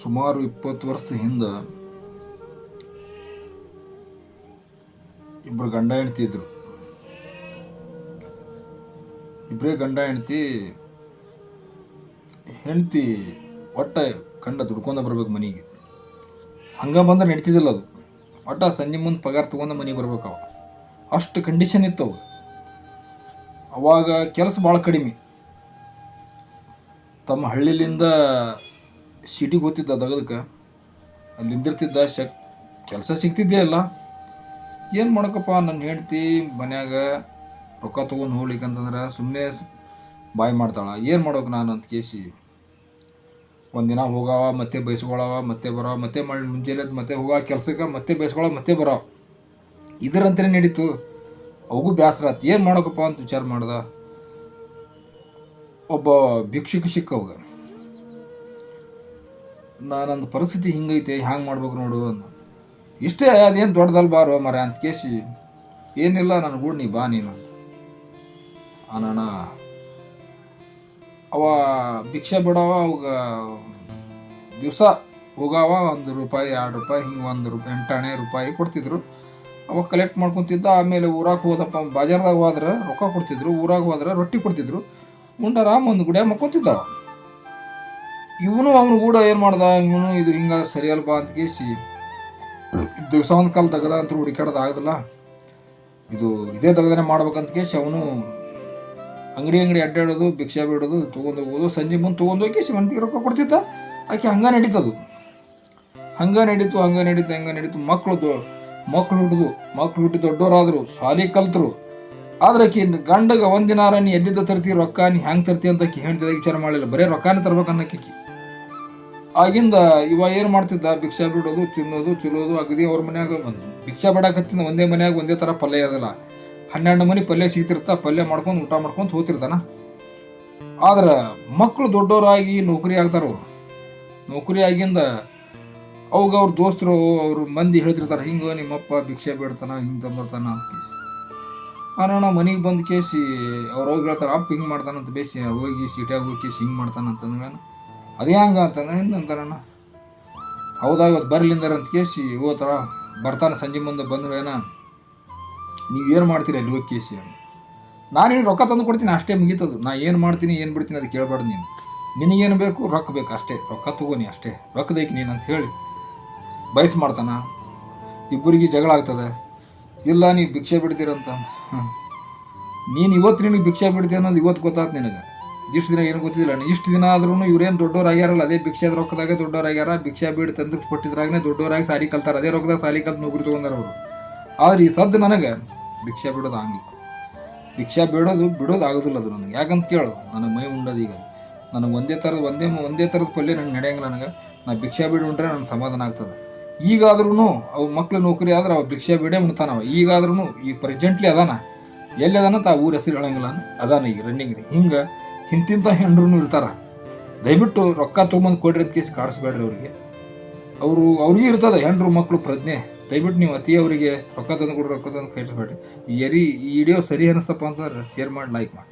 ಸುಮಾರು 20 ವರ್ಷದ ಹಿಂದೆ ಇಬ್ಬರು ಗಂಡ ಹೆಂಡತಿ ಇದ್ರು. ಇಬ್ಬರೇ ಗಂಡ ಹೆಂಡತಿ ಒಟ್ಟ ಕಂಡ ದುಡ್ಕೊಂಡ ಬರ್ಬೇಕು ಮನೆಗೆ. ಹಂಗೆ ಬಂದ್ರೆ ನಡೀತಿದ್ದಿಲ್ಲ ಅದು. ಒಟ್ಟ ಸಂಜೆ ಮುಂದೆ ಪಗಾರ ತೊಗೊಂಡು ಮನೆಗೆ ಬರ್ಬೇಕು. ಅವ ಅಷ್ಟು ಕಂಡೀಷನ್ ಇತ್ತು ಅವು. ಅವಾಗ ಕೆಲಸ ಭಾಳ ಕಡಿಮೆ. ತಮ್ಮ ಹಳ್ಳಿಲಿಂದ ಸಿಟಿಗೆ ಹೋಗ್ತಿದ್ದ ದಗದಕ್ಕೆ, ಅಲ್ಲಿ ನಿಂದಿರ್ತಿದ್ದ. ಕೆಲಸ ಸಿಗ್ತಿದ್ದೇ ಇಲ್ಲ. ಏನು ಮಾಡೋಕ್ಕಪ್ಪ, ನನ್ನ ಹೆಂಡ್ತಿ ಮನ್ಯಾಗ ರೊಕ್ಕ ತೊಗೊಂಡು ಹೋಗ್ಲಿಕ್ಕಂತಂದ್ರೆ ಸುಮ್ಮನೆ ಬಾಯ್ ಮಾಡ್ತಾಳೆ. ಏನು ಮಾಡೋಕೆ ನಾನು ಅಂತ ಕೇಸಿ ಒಂದಿನ ಹೋಗಾವ, ಮತ್ತೆ ಬಯಸ್ಕೊಳವ, ಮತ್ತೆ ಬರೋ, ಮತ್ತೆ ಮುಂಜಾನೆ ಮತ್ತೆ ಹೋಗೋ ಕೆಲಸಕ್ಕೆ, ಮತ್ತೆ ಬಯಸ್ಕೊಳವ, ಮತ್ತೆ ಬರೋ. ಇದರಂತಲೇ ನಡೀತು. ಅವಗೂ ಬೇಸರ ಆಯ್ತು. ಏನು ಮಾಡೋಕಪ್ಪ ಅಂತ ವಿಚಾರ ಮಾಡ್ದ. ಒಬ್ಬ ಭಿಕ್ಷುಕ ಸಿಕ್ಕವಾಗ, ನಾನೊಂದು ಪರಿಸ್ಥಿತಿ ಹಿಂಗೈತೆ, ಹ್ಯಾಂಗೆ ಮಾಡ್ಬೇಕು ನೋಡು ಅಂದ. ಇಷ್ಟೇ, ಅದೇನು ದೊಡ್ಡದಲ್ಲ ಬಾರೋ ಮರ ಅಂತ ಕೇಸಿ, ಏನಿಲ್ಲ ನನ್ನ ಗೂಡು ನೀ ಬಾ ನೀನು ಅಣ್ಣ. ಅವ ಭಿಕ್ಷೆ ಬಿಡವ. ಅವಾಗ ದಿವಸ ಹೋಗಾವ, ₹1 ₹2 ಹಿಂಗೆ ₹8 ಕೊಡ್ತಿದ್ರು. ಅವಾಗ ಕಲೆಕ್ಟ್ ಮಾಡ್ಕೊತಿದ್ದ. ಆಮೇಲೆ ಊರಾಗ ಹೋದಪ್ಪ, ಬಾಜಾರ್ದಾಗ ಹೋದ್ರೆ ರೊಕ್ಕ ಕೊಡ್ತಿದ್ರು, ಊರಾಗ ಹೋದ್ರೆ ರೊಟ್ಟಿ ಕೊಡ್ತಿದ್ರು. ಆರಾಮ್ ಒಂದು ಗುಡಿಯಾಗ ಮಕ್ಕೊತಿದ್ದವ. ಇವನು ಅವನು ಕೂಡ ಏನು ಮಾಡ್ದ, ಇವನು ಇದು ಹಿಂಗೆ ಸರಿಯಲ್ಲ ಬಾ ಅಂತ ಕೇಸಿ ದಿವಸ ಒಂದು ಕಾಲ ತೆಗದ ಅಂತ ಹುಡುಕಾಡೋದು ಆಗೋದಿಲ್ಲ, ಇದೇ ತೆಗದನೆ ಮಾಡ್ಬೇಕಂತ ಕೇಸಿ ಅವನು ಅಂಗಡಿ ಅಡ್ಡಾಡೋದು, ಭಿಕ್ಷೆ ಬಿಡೋದು, ತೊಗೊಂಡು ಹೋಗೋದು. ಸಂಜೆ ಮುಂದೆ ತೊಗೊಂಡು ಹೋಗಿ ಮಂದಿಗೆ ರೊಕ್ಕ ಕೊಡ್ತಿದ್ದ. ಆಕೆ ಹಂಗೆ ನಡೀತದು. ಹಂಗೆ ನಡೀತು. ಮಕ್ಕಳು ಹುಟ್ಟು ದೊಡ್ಡವರಾದರು, ಶಾಲೆ ಕಲ್ತರು. ಆದ್ರೆ ಆಕಿ ಗಂಡಗ ಒಂದಿನಾರ ನೀ ಎಲ್ಲಿದ್ದ ತರ್ತಿ ರೊಕ್ಕ, ನೀ ಹೆಂಗೆ ತರ್ತಿ ಅಂತ ಆಕಿ ಹೆಂಡ್ತಿದಾಗ ವಿಚಾರ ಮಾಡಲಿಲ್ಲ. ಬರೀ ರೊಕ್ಕನೇ ತರ್ಬೇಕು ಅನ್ನೋಕಿ. ಆಗಿಂದ ಇವ ಏನು ಮಾಡ್ತಿದ್ದ, ಭಿಕ್ಷಾ ಬಿಡೋದು, ತಿನ್ನೋದು, ಚಲೋದು. ಅಗದಿ ಅವ್ರ ಮನ್ಯಾಗ ಭಿಕ್ಷಾ ಬಿಡಾಕತ್ತಿಂದ ಒಂದೇ ಮನ್ಯಾಗ ಒಂದೇ ಥರ ಪಲ್ಯ ಇರೋದಿಲ್ಲ. 12 ಮನೆ ಪಲ್ಯ ಸಿಗ್ತಿರ್ತಾ, ಪಲ್ಯ ಮಾಡ್ಕೊಂಡು ಊಟ ಮಾಡ್ಕೊಂಡು ಹೋಗ್ತಿರ್ತಾನ. ಆದ್ರೆ ಮಕ್ಕಳು ದೊಡ್ಡವರಾಗಿ ನೌಕರಿ ಆಗ್ತಾರವ್ರು. ನೌಕರಿ ಆಗಿಂದ ಅವಾಗ ಅವ್ರ ದೋಸ್ತರು, ಅವ್ರ ಮಂದಿ ಹೇಳ್ತಿರ್ತಾರೆ, ಹಿಂಗೆ ನಿಮ್ಮಪ್ಪ ಭಿಕ್ಷೆ ಬಿಡ್ತಾನ, ಹಿಂಗೆ ತಂಬರ್ತಾನ ಅಂತ. ಅಣ್ಣ ಮನೆಗೆ ಬಂದು ಕೇಸಿ ಅವ್ರು ಹೋಗಿ ಹೇಳ್ತಾರೆ, ಅಪ್ಪ ಹಿಂಗೆ ಮಾಡ್ತಾನಂತ. ಬೇಸಿ ಹೋಗಿ ಸೀಟ್ಯಾಗ ಹೋಗಿ ಕೇಸಿ ಹಿಂಗೆ ಮಾಡ್ತಾನಂತಂದ್ರೆ ಅದೇ ಹಂಗೆ ಅಂತಾನೆ ಅಂತಾರಣ್ಣ. ಹೌದಾ, ಇವತ್ತು ಬರ್ಲಿಂದಾರ ಅಂತ ಕೇಸಿ ಹೋಗ್ತಾರ. ಬರ್ತಾನೆ ಸಂಜೆ ಮುಂದೆ ಬಂದ್ರೆ ಏನ, ನೀವೇನು ಮಾಡ್ತೀರಿ ಅಲ್ಲಿ ಹೋಗಿ ಕೇಸಿ? ನಾನೇನು ರೊಕ್ಕ ತಂದು ಕೊಡ್ತೀನಿ, ಅಷ್ಟೇ ಮುಗೀತದು. ನಾ ಏನು ಮಾಡ್ತೀನಿ ಏನು ಬಿಡ್ತೀನಿ ಅದು ಕೇಳಬಾರ್ದು. ನಿನಗೇನು ಬೇಕು, ರೊಕ್ಕ ಬೇಕು ಅಷ್ಟೇ, ರೊಕ್ಕ ತಗೋನಿ ಅಷ್ಟೇ, ರೊಕ್ಕದೈಕಿ ನೀನು ಅಂತ ಹೇಳಿ ಬಯಸ್ ಮಾಡ್ತಾನೆ. ಇಬ್ಬರಿಗೆ ಜಗಳ ಆಗ್ತದೆ. ಇಲ್ಲ ನೀವು ಭಿಕ್ಷೆ ಬಿಡ್ತೀರಂತ. ನೀನು ಇವತ್ತು ನಿನಗೆ ಭಿಕ್ಷೆ ಬಿಡ್ತೀಯ ಅನ್ನೋದು ಇವತ್ತು ಗೊತ್ತಾಯ್ತು ನಿನಗೆ. ಇಷ್ಟು ದಿನ ಏನು ಗೊತ್ತಿಲ್ಲ. ಇಷ್ಟು ದಿನ ಆದ್ರೂ ಇವ್ರೇನು ದೊಡ್ಡವ್ರಾಗ್ಯಾರಲ್ಲ, ಅದೇ ಭಿಕ್ಷೆದ ರೊಕ್ಕದಾಗ ದೊಡ್ಡವ್ರಾಗ್ಯಾರ. ಭಿಕ್ಷೆ ಬಿಟ್ಟು ತಂದು ಕೊಟ್ಟಿದ್ರಾಗನೇ ದೊಡ್ಡವರಾಗಿ ಸಾಲಿ ಕಲ್ತಾರೆ. ಅದೇ ರೊಕ್ಕದಾಗ ಸಾಲಿ ಕಲ್ತು ನೌಕರಿ ತೊಗೊಂಡಾರ ಅವರು. ಆದ್ರೆ ಈ ಸದ್ದು ನನಗೆ ಭಿಕ್ಷೆ ಬಿಡೋದು ಹಂಗಿಲ್ಲ. ಭಿಕ್ಷೆ ಬಿಡೋದು ಆಗೋದಿಲ್ಲ ಅದು ನನಗೆ. ಯಾಕಂತ ಕೇಳು, ನನಗೆ ಮೈ ಉಂಡದು. ಈಗ ನನಗೆ ಒಂದೇ ಥರದ ಪಲ್ಯ ನನಗೆ ನಡೆಯಂಗಿಲ್ಲ. ನಾ ಭಿಕ್ಷೆ ಬಿಡು ಉಂಡ್ರೆ ನನಗೆ ಸಮಾಧಾನ ಆಗ್ತದೆ. ಈಗಾದ್ರೂ ಅವು ಮಕ್ಳು ನೌಕರಿ ಆದ್ರೆ ಅವು ಭಿಕ್ಷೆ ಬಿಡೇ ಉಣ್ತಾನವ. ಈಗಾದ್ರೂ ಈ ಪ್ರೆಸೆಂಟ್ಲಿ ಅದಾನ, ಎಲ್ಲಿ ಅದಾನ ತಾ ಊರ ಹೆಸರು ಹೇಳಂಗಿಲ್ಲ, ಅದಾನ ಈಗ ರನ್ನಿಂಗ್ ರೀ. ಹಿಂಗೆ ಇಂತಿಂಥ ಹೆಂಡ್ರೂ ಇರ್ತಾರ. ದಯವಿಟ್ಟು ರೊಕ್ಕ ತೊಗೊಂಬಂದು ಕೊಡ್ರಿ ಅಂತ ಕೇಸಿ ಕಾಡಿಸ್ಬೇಡ್ರಿ ಅವ್ರಿಗೆ. ಅವ್ರಿಗೆ ಇರ್ತದೆ ಹೆಂಡ್ರು ಮಕ್ಕಳು ಪ್ರಜ್ಞೆ. ದಯವಿಟ್ಟು ನೀವು ಅತಿ ಅವರಿಗೆ ರೊಕ್ಕ ತಂದು ಕೊಡ್ರಿ, ರೊಕ್ಕ ತಂದು ಕಳಿಸ್ಬೇಡ್ರಿ. ಈ ವಿಡಿಯೋ ಸರಿ ಅನ್ನಿಸ್ತಪ್ಪ ಅಂತಂದ್ರೆ ಶೇರ್ ಮಾಡಿ, ಲೈಕ್ ಮಾಡಿ.